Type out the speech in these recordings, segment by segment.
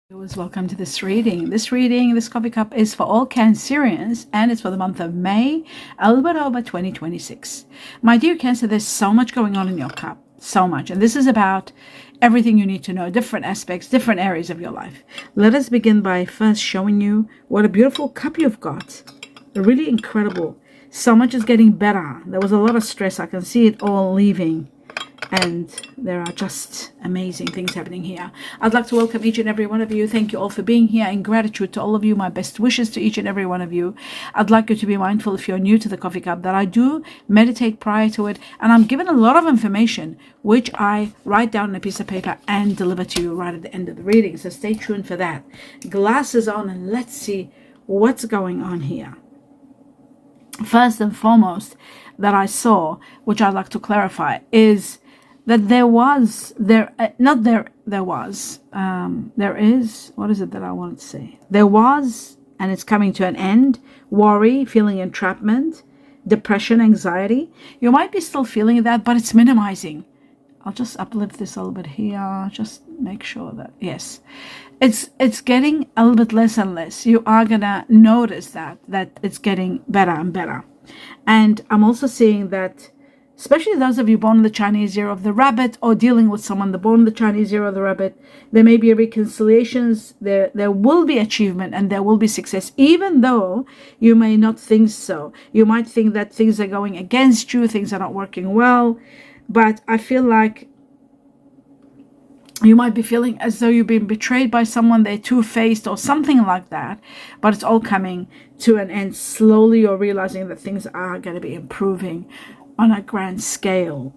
Welcome to this reading. This coffee cup is for all Cancerians and it's for the month of May, October 2026. My dear Cancer, there's so much going on in your cup, so much. And this is about everything you need to know, different aspects, different areas of your life. Let us begin by first showing you what a beautiful cup you've got. Really incredible. So much is getting better. There was a lot of stress. I can see it all leaving. And there are just amazing things happening here. I'd like to welcome each and every one of you. Thank you all for being here. In gratitude to all of you, my best wishes to each and every one of you. I'd like you to be mindful, if you're new to the coffee cup, that I do meditate prior to it. And I'm given a lot of information, which I write down on a piece of paper and deliver to you right at the end of the reading. So stay tuned for that. Glasses on and let's see what's going on here. First and foremost that I saw, which I'd like to clarify, is that there is, what is it that I wanted to say? There was, and it's coming to an end, worry, feeling entrapment, depression, anxiety. You might be still feeling that, but it's minimizing. I'll just uplift this a little bit here, just make sure that, yes, it's getting a little bit less and less. You are gonna notice that it's getting better and better. And I'm also seeing that, especially those of you born in the Chinese year of the rabbit or dealing with someone born in the Chinese year of the rabbit, there may be reconciliations, there will be achievement and there will be success, even though you may not think so. You might think that things are going against you, things are not working well, but I feel like you might be feeling as though you've been betrayed by someone, they're two-faced or something like that, but it's all coming to an end slowly. You're realizing that things are going to be improving on a grand scale.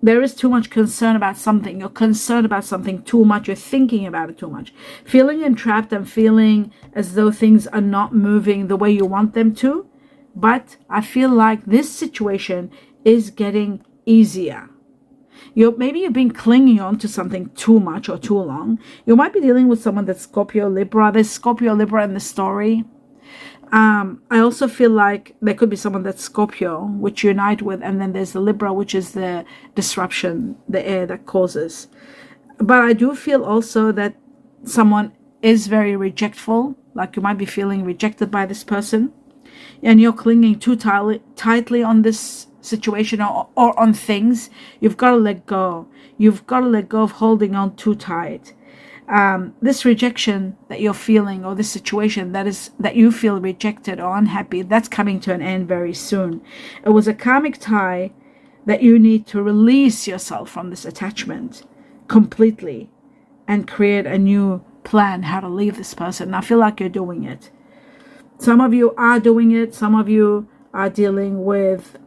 There is too much concern about something. You're concerned about something too much. You're thinking about it too much. Feeling entrapped and feeling as though things are not moving the way you want them to. But I feel like this situation is getting easier. Maybe you've been clinging on to something too much or too long. You might be dealing with someone that's Scorpio, Libra. There's Scorpio, Libra in the story. I also feel like there could be someone that's Scorpio, which you unite with, and then there's the Libra, which is the disruption, the air that causes. But I do feel also that someone is very rejectful, like you might be feeling rejected by this person, and you're clinging too tightly on this situation or on things. You've got to let go. You've got to let go of holding on too tight. This rejection that you're feeling, or this situation that you feel rejected or unhappy, that's coming to an end very soon. It was a karmic tie that you need to release yourself from this attachment completely and create a new plan how to leave this person. And I feel like you're doing it. Some of you are doing it. Some of you are dealing with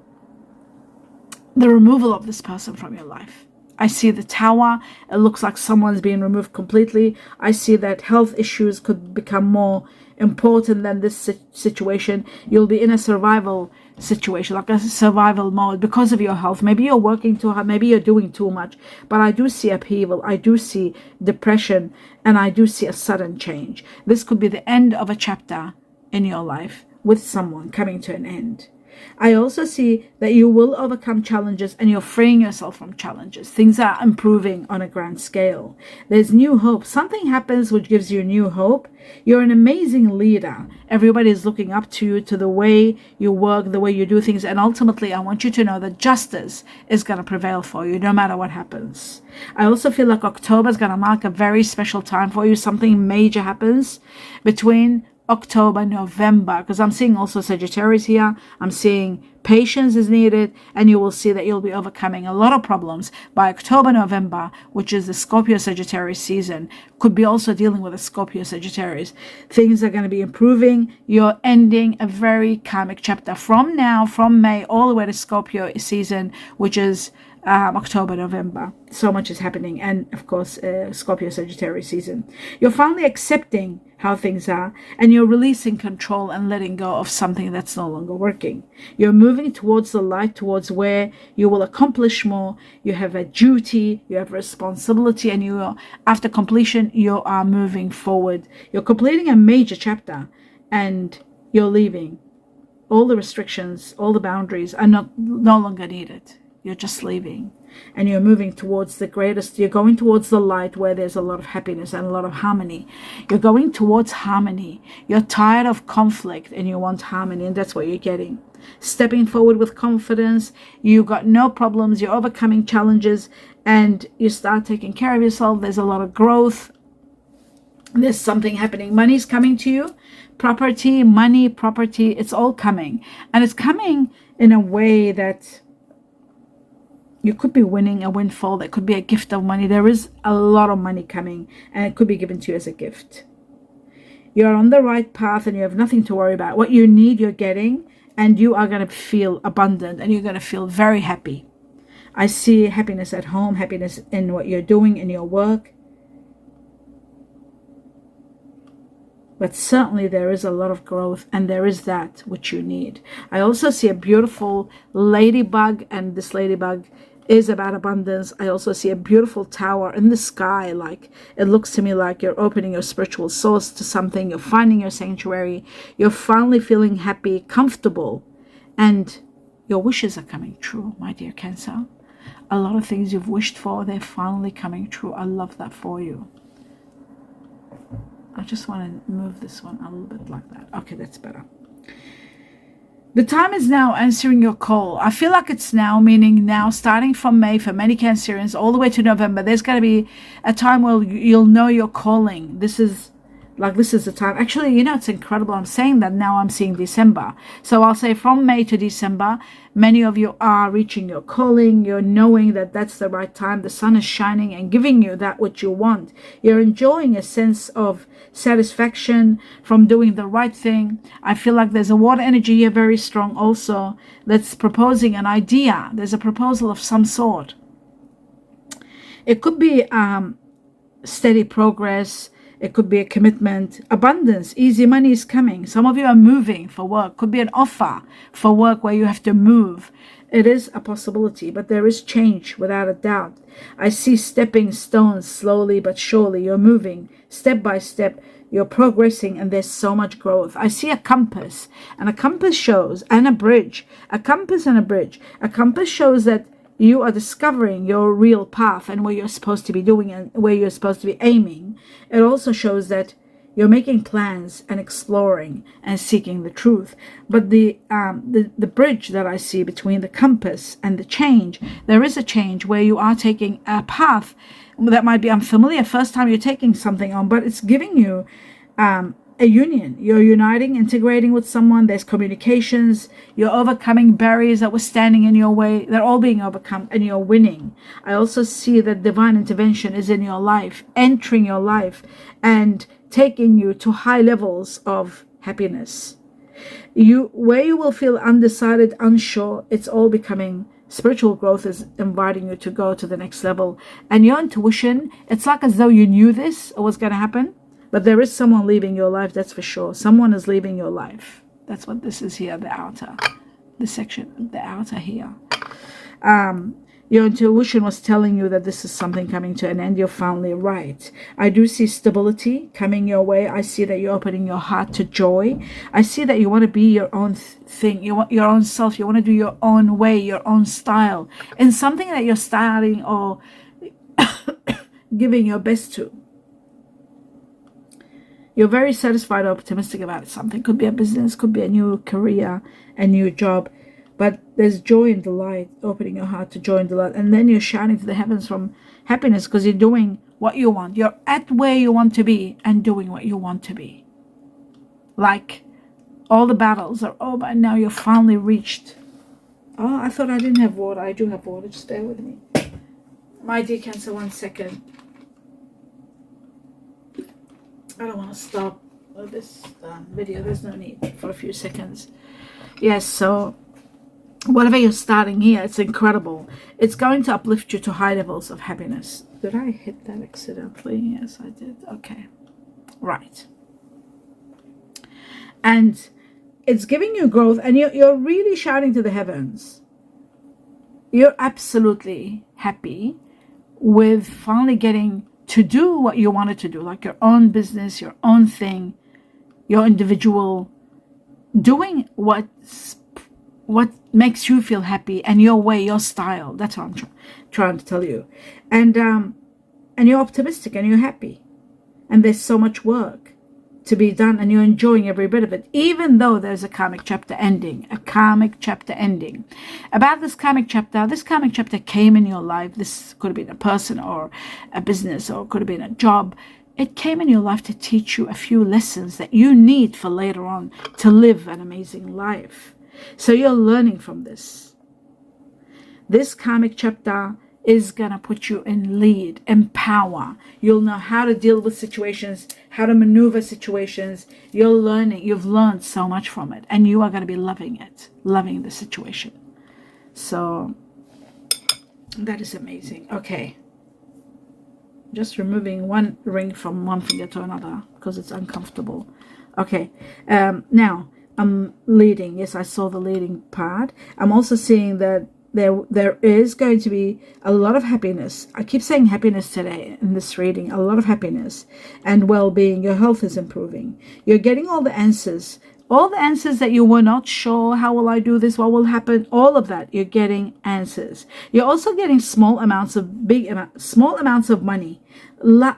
the removal of this person from your life. I see the tower. It looks like someone's being removed completely. I see that health issues could become more important than this situation. You'll be in a survival situation, like a survival mode because of your health. Maybe you're working too hard. Maybe you're doing too much. But I do see upheaval. I do see depression. And I do see a sudden change. This could be the end of a chapter in your life with someone coming to an end. I also see that you will overcome challenges and you're freeing yourself from challenges. Things are improving on a grand scale. There's new hope. Something happens which gives you new hope. You're an amazing leader. Everybody is looking up to you, to the way you work, the way you do things. And ultimately, I want you to know that justice is going to prevail for you no matter what happens. I also feel like October is going to mark a very special time for you. Something major happens between October, November, because I'm seeing also Sagittarius here. I'm seeing patience is needed, and you will see that you'll be overcoming a lot of problems by October, November, which is the Scorpio Sagittarius season. Could be also dealing with a Scorpio Sagittarius. Things are going to be improving. You're ending a very karmic chapter from now, from May all the way to Scorpio season, which is October, November. So much is happening. And of course, Scorpio Sagittarius season. You're finally accepting how things are, and you're releasing control and letting go of something that's no longer working. You're moving towards the light, towards where you will accomplish more. You have a duty, you have responsibility, and after completion, you are moving forward. You're completing a major chapter, and you're leaving. All the restrictions, all the boundaries are no longer needed. You're just leaving. and you're moving towards the greatest. You're going towards the light where there's a lot of happiness and a lot of harmony. You're going towards harmony. You're tired of conflict and you want harmony, and that's what you're getting. Stepping forward with confidence. You got no problems. You're overcoming challenges, and you start taking care of yourself. There's a lot of growth. There's something happening. Money's coming to you. Property, money, property, it's all coming. And it's coming in a way that you could be winning a windfall. That could be a gift of money. There is a lot of money coming, and it could be given to you as a gift. You're on the right path and you have nothing to worry about. What you need, you're getting, and you are going to feel abundant and you're going to feel very happy. I see happiness at home, happiness in what you're doing in your work. But certainly there is a lot of growth, and there is that which you need. I also see a beautiful ladybug, and this ladybug is about abundance. I also see a beautiful tower in the sky. Like, it looks to me like you're opening your spiritual source to something. You're finding your sanctuary. You're finally feeling happy, comfortable, and your wishes are coming true, my dear Cancer. A lot of things you've wished for, they're finally coming true. I love that for you. I just want to move this one a little bit like that. Okay, that's better. The time is now, answering your call. I feel like it's now, meaning now, starting from May for many Cancerians all the way to November. There's going to be a time where you'll know your calling. This is the time. Actually, you know, it's incredible. I'm saying that now. I'm seeing December. So I'll say from May to December, many of you are reaching your calling. You're knowing that that's the right time. The sun is shining and giving you that which you want. You're enjoying a sense of satisfaction from doing the right thing. I feel like there's a water energy here very strong also that's proposing an idea. There's a proposal of some sort. It could be steady progress. It could be a commitment, abundance, easy money is coming. Some of you are moving for work. Could be an offer for work where you have to move. It is a possibility, but there is change without a doubt. I see stepping stones slowly but surely. You're moving step by step. You're progressing, and there's so much growth. I see a compass, and a compass shows, and a bridge. A compass and a bridge. A compass shows that you are discovering your real path and what you're supposed to be doing and where you're supposed to be aiming. It also shows that you're making plans and exploring and seeking the truth. But the bridge that I see between the compass and the change, there is a change where you are taking a path that might be unfamiliar. First time you're taking something on, but it's giving you a union. You're uniting, integrating with someone. There's communications. You're overcoming barriers that were standing in your way. They're all being overcome, and you're winning. I also see that divine intervention is in your life, entering your life and taking you to high levels of happiness. Where you will feel undecided, unsure, it's all becoming spiritual growth is inviting you to go to the next level. And your intuition, it's like as though you knew this or was going to happen. But there is someone leaving your life, that's for sure. Someone is leaving your life. That's what this is here, the outer. The section, the outer here. Your intuition was telling you that this is something coming to an end. You're finally right. I do see stability coming your way. I see that you're opening your heart to joy. I see that you want to be your own thing. You want your own self. You want to do your own way, your own style. And something that you're starting or giving your best to. You're very satisfied or optimistic about something. Could be a business, could be a new career, a new job. But there's joy and delight, opening your heart to joy and delight. And then you're shouting to the heavens from happiness because you're doing what you want. You're at where you want to be and doing what you want to be. Like all the battles are over and now you're finally reached. Oh, I thought I didn't have water. I do have water. Just bear with me. My dear Cancer, 1 second. I don't want to stop this video. There's no need for a few seconds. Yes, so whatever you're starting here, it's incredible. It's going to uplift you to high levels of happiness. Did I hit that accidentally? Yes, I did. Okay. Right. And it's giving you growth, and you're really shouting to the heavens. You're absolutely happy with finally getting to do what you wanted to do, like your own business, your own thing, your individual, doing what's what makes you feel happy and your way, your style. That's what I'm trying to tell you. And you're optimistic and you're happy. And there's so much work to be done and you're enjoying every bit of it, even though there's a karmic chapter ending. About this karmic chapter came in your life. This could have been a person or a business, or it could have been a job. It came in your life to teach you a few lessons that you need for later on to live an amazing life. So you're learning from this. This karmic chapter is going to put you in lead, in power. You'll know how to deal with situations, how to maneuver situations. You've learned so much from it, and you are going to be loving it, loving the situation. So that is amazing. Okay. Just removing one ring from one finger to another because it's uncomfortable. Okay. Now I'm leading. Yes, I saw the leading part. I'm also seeing that there is going to be a lot of happiness. I keep saying happiness today in this reading. A lot of happiness and well-being. Your health is improving. You're getting all the answers. All the answers that you were not sure. How will I do this? What will happen? All of that. You're getting answers. You're also getting small amounts of money.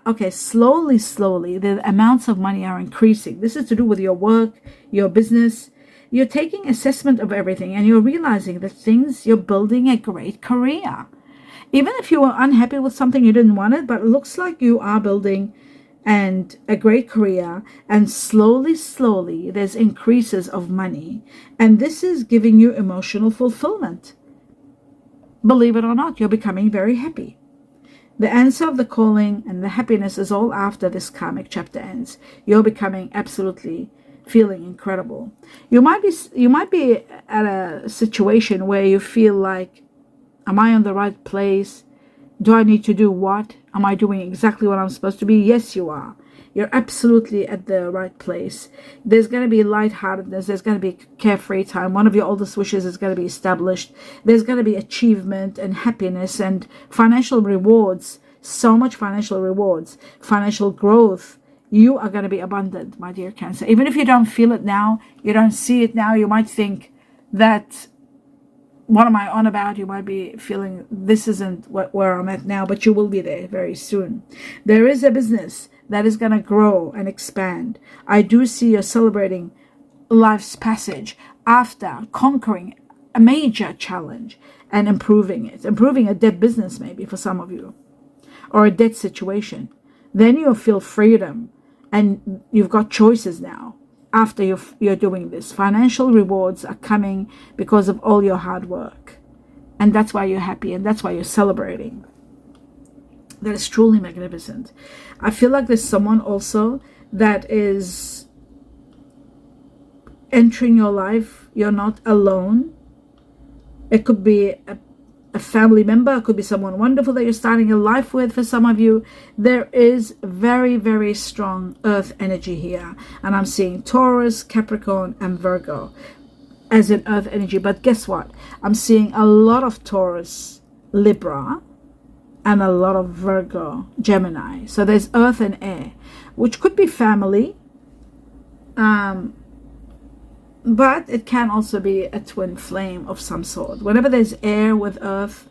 Okay, slowly, the amounts of money are increasing. This is to do with your work, your business. You're taking assessment of everything and you're realizing that you're building a great career. Even if you were unhappy with something, you didn't want it, but it looks like you are building a great career, and slowly there's increases of money, and this is giving you emotional fulfillment. Believe it or not, you're becoming very happy. The answer of the calling and the happiness is all after this karmic chapter ends. You're becoming absolutely feeling incredible. You might be at a situation where you feel like, am I on the right place? Do I need to do what? Am I doing exactly what I'm supposed to be? Yes, you are. You're absolutely at the right place. There's going to be lightheartedness. There's going to be carefree time. One of your oldest wishes is going to be established. There's going to be achievement and happiness and financial rewards. So much financial rewards, financial growth. You are going to be abundant, my dear Cancer. Even if you don't feel it now, you don't see it now, you might think that, what am I on about? You might be feeling this isn't where I'm at now, but you will be there very soon. There is a business that is going to grow and expand. I do see you celebrating life's passage after conquering a major challenge and improving a dead business maybe for some of you, or a dead situation. Then you'll feel freedom and you've got choices now. After you're doing this, financial rewards are coming because of all your hard work, and that's why you're happy and that's why you're celebrating. That is truly magnificent. I feel like there's someone also that is entering your life. You're not alone. It could be a family member. It could be someone wonderful that you're starting a life with. For some of you, there is very, very strong earth energy here, and I'm seeing Taurus, Capricorn, and Virgo as an earth energy. But guess what? I'm seeing a lot of Taurus, Libra, and a lot of Virgo, Gemini. So there's earth and air, which could be family, but it can also be a twin flame of some sort. Whenever there's air with earth,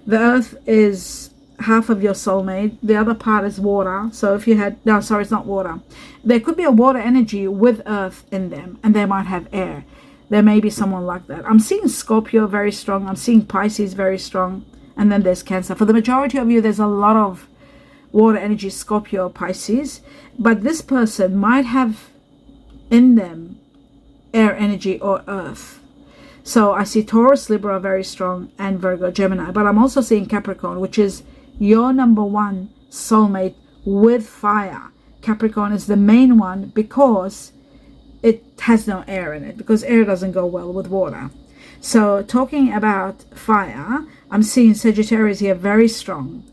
the earth is half of your soulmate. The other part is water. So if you had, no, sorry, it's not water. There could be a water energy with earth in them, and they might have air. There may be someone like that. I'm seeing Scorpio very strong. I'm seeing Pisces very strong. And then there's Cancer. For the majority of you, there's a lot of water energy, Scorpio, Pisces. But this person might have in them air energy or earth. So I see Taurus, Libra very strong, and Virgo, Gemini. But I'm also seeing Capricorn, which is your number one soulmate with fire. Capricorn is the main one because it has no air in it, because air doesn't go well with water. So talking about fire, I'm seeing Sagittarius here very strong.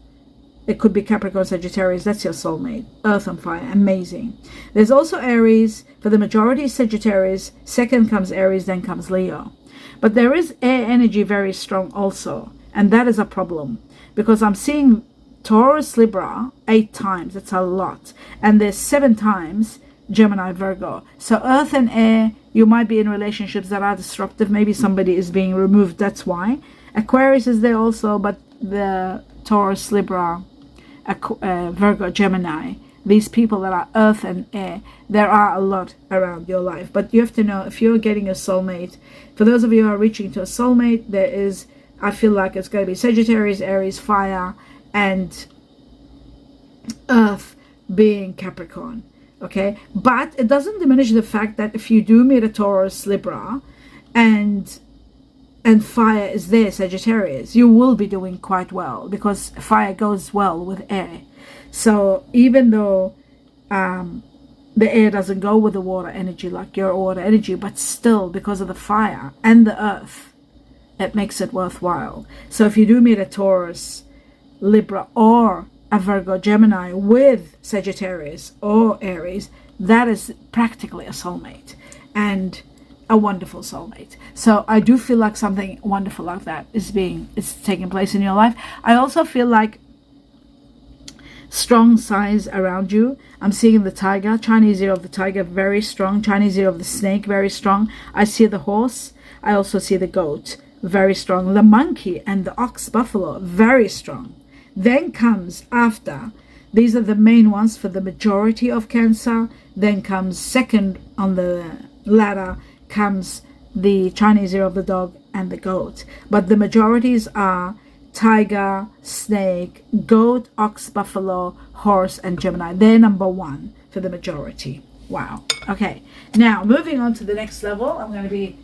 It could be Capricorn, Sagittarius. That's your soulmate. Earth and fire. Amazing. There's also Aries. For the majority, Sagittarius. Second comes Aries, then comes Leo. But there is air energy very strong also. And that is a problem. Because I'm seeing Taurus, Libra 8 times. That's a lot. And there's 7 times Gemini, Virgo. So earth and air You might be in relationships that are disruptive. Maybe somebody is being removed. That's why. Aquarius is there also, but the Taurus, Libra, Virgo, Gemini, these people that are earth and air, there are a lot around your life. But you have to know if you're getting a soulmate. For those of you who are reaching to a soulmate, there is, I feel like it's going to be Sagittarius, Aries, fire, and earth being Capricorn. Okay, but it doesn't diminish the fact that if you do meet a Taurus, Libra, and fire is there, Sagittarius, you will be doing quite well, because fire goes well with air. So even though the air doesn't go with the water energy like your water energy, but still, because of the fire and the earth, it makes it worthwhile. So if you do meet a Taurus, Libra, or a Virgo, Gemini with Sagittarius or Aries, that is practically a soulmate, and a wonderful soulmate. So I do feel like something wonderful like that is taking place in your life. I also feel like strong signs around you. I'm seeing the tiger, Chinese year of the tiger, very strong. Chinese year of the snake, very strong. I see the horse. I also see the goat, very strong. The monkey and the ox, buffalo, very strong. Then comes after, these are the main ones for the majority of Cancer. Then comes second on the ladder comes the Chinese year of the dog and the goat. But the majorities are tiger, snake, goat, ox, buffalo, horse, and Gemini. They're number one for the majority. Wow. Okay. Now, moving on to the next level, I'm going to be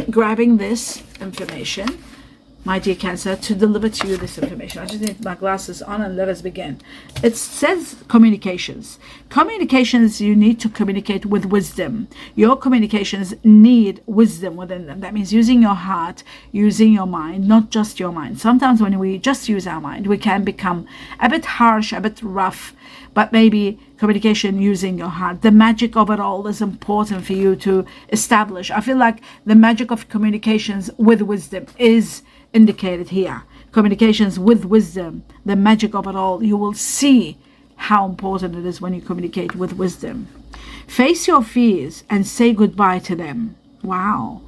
grabbing this information, my dear Cancer, to deliver to you this information. I just need my glasses on, and let us begin. It says communications. Communications, you need to communicate with wisdom. Your communications need wisdom within them. That means using your heart, using your mind, not just your mind. Sometimes when we just use our mind, we can become a bit harsh, a bit rough, but maybe communication using your heart. The magic of it all is important for you to establish. I feel like the magic of communications with wisdom is indicated here. Communications with wisdom, the magic of it all. You will see how important it is when you communicate with wisdom. Face your fears and say goodbye to them. Wow.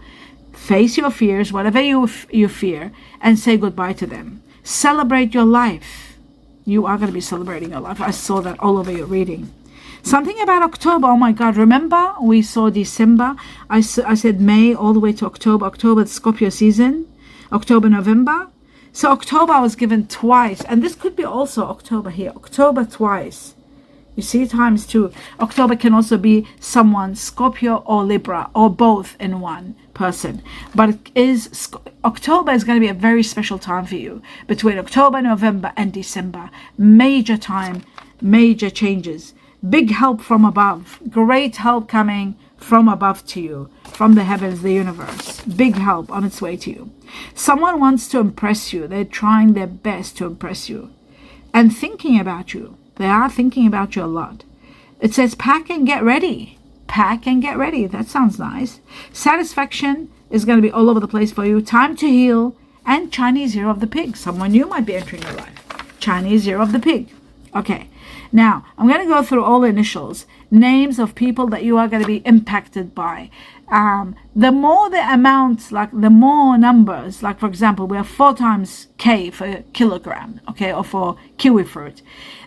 Face your fears, whatever you fear, and say goodbye to them. Celebrate your life. You are going to be celebrating your life. I saw that all over your reading. Something about October. Oh my God. Remember we saw December. I said May all the way to October. October, the Scorpio season. October, November. So October I was given twice. And this could be also October here. October twice. You see, times two. October can also be someone Scorpio or Libra or both in one person. But October is going to be a very special time for you. Between October, November, and December. Major time, major changes. Big help from above. Great help coming from above to you, from the heavens, the universe. Big help on its way to you. Someone wants to impress you. They're trying their best to impress you and thinking about you. They are thinking about you a lot. It says pack and get ready. Pack and get ready. That sounds nice. Satisfaction is going to be all over the place for you. Time to heal. And Chinese year of the pig. Someone new might be entering your life. Chinese year of the pig. Okay. Now, I'm going to go through all the initials, names of people that you are going to be impacted by. The more the amounts, like the more numbers, like for example, we have 4 times K for kilogram, okay, or for kiwi fruit.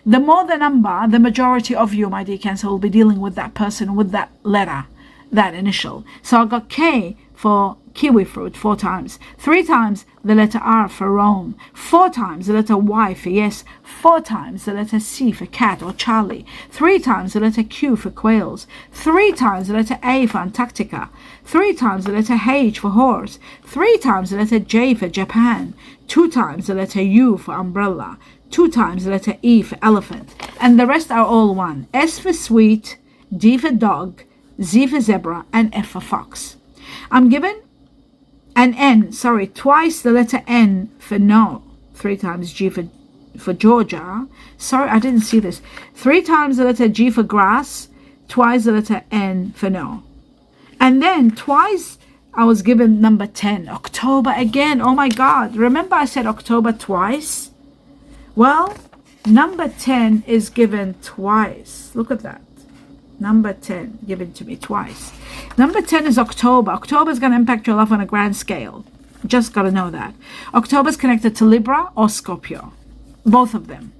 The more the number, the majority of you, my dear Cancer, will be dealing with that person with that letter, that initial. So I got K for kiwi fruit 4 times, 3 times the letter R for Rome, 4 times the letter Y for yes, 4 times the letter C for cat or Charlie, 3 times the letter Q for quails, 3 times the letter A for Antarctica, 3 times the letter H for horse, 3 times the letter J for Japan, 2 times the letter U for umbrella, 2 times the letter E for elephant, and the rest are all one. S for sweet, D for dog, Z for zebra, and F for fox. I'm given an N, twice the letter N for no, 3 times G for Georgia. Sorry, I didn't see this. 3 times the letter G for grass, twice the letter N for no. And then twice I was given number 10, October again. Oh my God. Remember I said October twice? Well, number 10 is given twice. Look at that. Number 10, given to me twice. Number 10 is October. October is going to impact your life on a grand scale. Just got to know that. October is connected to Libra or Scorpio. Both of them.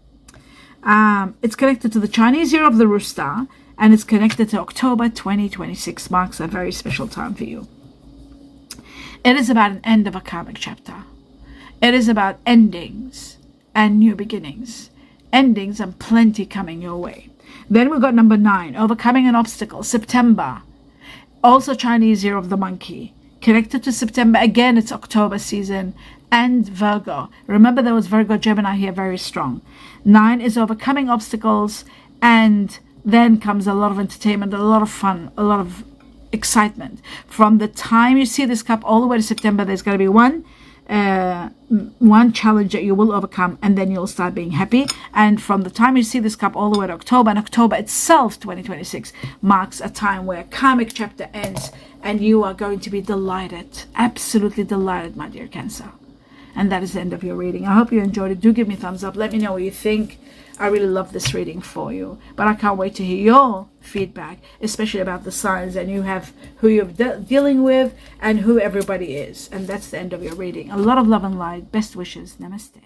It's connected to the Chinese year of the rooster, and it's connected to October 2026. Marks a very special time for you. It is about an end of a karmic chapter. It is about endings and new beginnings. Endings and plenty coming your way. Then we've got number 9, overcoming an obstacle. September. Also Chinese year of the monkey. Connected to September. Again, it's October season. And Virgo. Remember, there was Virgo, Gemini here, very strong. 9 is overcoming obstacles, and then comes a lot of entertainment, a lot of fun, a lot of excitement. From the time you see this cup all the way to September, there's going to be one challenge that you will overcome, and then you'll start being happy. And from the time you see this cup all the way to October, and October itself, 2026, marks a time where a karmic chapter ends, and you are going to be delighted, absolutely delighted, my dear Cancer. And that is the end of your reading. I hope you enjoyed it. Do give me a thumbs up. Let me know what you think. I really love this reading for you. But I can't wait to hear your feedback, especially about the signs, and you have who you're dealing with and who everybody is. And that's the end of your reading. A lot of love and light. Best wishes. Namaste.